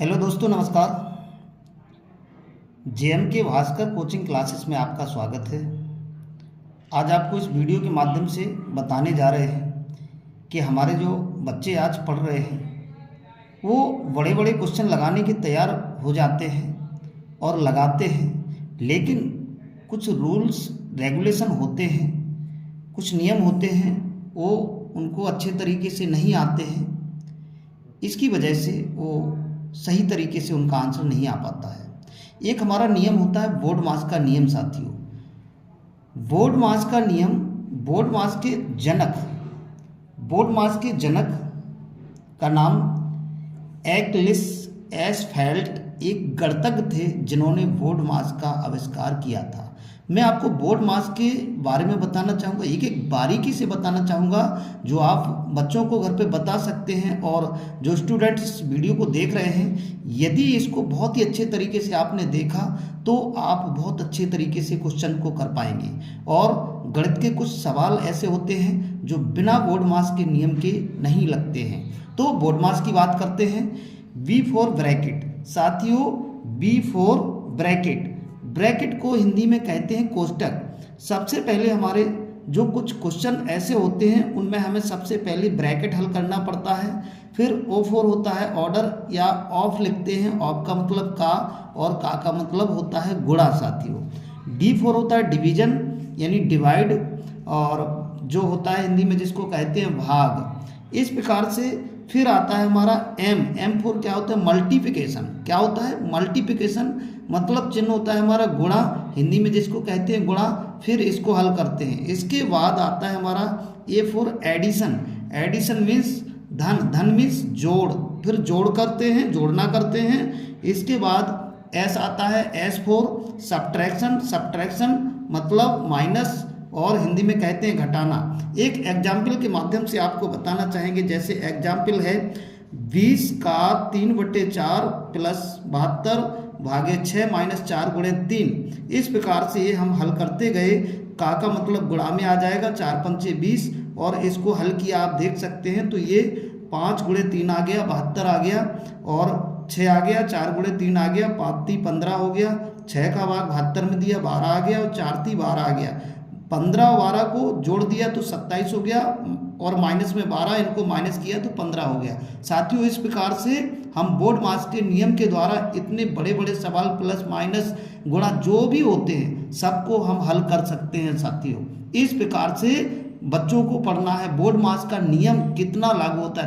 Hello दोस्तों, नमस्कार। JMK Bhaskar coaching classes में आपका स्वागत है। आज आपको इस वीडियो के माध्यम से बताने जा रहे हैं कि हमारे जो बच्चे आज पढ़ रहे हैं वो बड़े बड़े क्वेश्चन लगाने के तैयार हो जाते हैं और लगाते हैं, लेकिन कुछ रूल्स रेगुलेशन होते हैं, कुछ नियम होते हैं, वो उनको अच्छे तरीके से नहीं आते हैं। इसकी वजह से वो सही तरीके से उनका आंसर नहीं आ पाता है। एक हमारा नियम होता है बोर्ड मास का नियम। साथियों, बोर्ड मास का नियम, बोर्ड मास के जनक का नाम एक्लिस एसफेल्ट एक गणितज्ञ थे जिन्होंने बोर्ड मास का आविष्कार किया था। मैं आपको बोर्ड मास के बारे में बताना चाहूँगा, एक एक बारीकी से बताना चाहूँगा जो आप बच्चों को घर पे बता सकते हैं। और जो स्टूडेंट्स वीडियो को देख रहे हैं, यदि इसको बहुत ही अच्छे तरीके से आपने देखा तो आप बहुत अच्छे तरीके से क्वेश्चन को कर पाएंगे। और गणित के कुछ सवाल ऐसे होते हैं जो बिना बोर्ड मास के नियम के नहीं लगते हैं। तो बोर्ड मास की बात करते हैं। B for bracket. साथियों, बी फॉर ब्रैकेट, ब्रैकेट को हिंदी में कहते हैं कोष्टक। सबसे पहले हमारे जो कुछ क्वेश्चन ऐसे होते हैं उनमें हमें सबसे पहले ब्रैकेट हल करना पड़ता है। फिर O4 होता है ऑर्डर या ऑफ लिखते हैं। ऑफ का मतलब का और का मतलब होता है गुणा। साथियों, D4 होता है डिवीजन यानी डिवाइड, और जो होता है हिंदी में जिसको कहते हैं भाग। इस प्रकार से फिर आता है हमारा M4 क्या होता है मल्टीप्लिकेशन। क्या होता है मल्टीप्लिकेशन, मतलब चिन्ह होता है हमारा गुणा, हिंदी में जिसको कहते हैं गुणा। फिर इसको हल करते हैं। इसके बाद आता है हमारा A4 एडिशन। एडिशन मीन्स धन मीन्स जोड़, फिर जोड़ करते हैं, जोड़ना करते हैं। इसके बाद S आता है S4 सब्ट्रैक्शन मतलब माइनस, और हिंदी में कहते हैं घटाना। एक एग्जाम्पल के माध्यम से आपको बताना चाहेंगे। जैसे एग्जाम्पल है 20 का 3/4 प्लस 72 भागे 6 माइनस 4 गुणे 3। इस प्रकार से ये हम हल करते गए। का मतलब गुणा में आ जाएगा, 4 पंचे 20, और इसको हल किया आप देख सकते हैं। तो ये 5 गुणे 3 आ गया, 72 आ गया, और 6 आ गया, 4 गुणे 3 आ गया, 5 3 15 हो गया, 6 का भाग 72 में दिया 12 आ गया, और 4 3 12 आ गया। 15 और 12 को जोड़ दिया तो 27 हो गया, और माइनस में 12, इनको माइनस किया तो 15 हो गया। साथियों, इस प्रकार से हम बोर्ड मास के नियम के द्वारा इतने बड़े बड़े सवाल प्लस माइनस गुणा जो भी होते हैं सबको हम हल कर सकते हैं। साथियों, इस प्रकार से बच्चों को पढ़ना है बोर्ड मास का नियम कितना लागू होता है।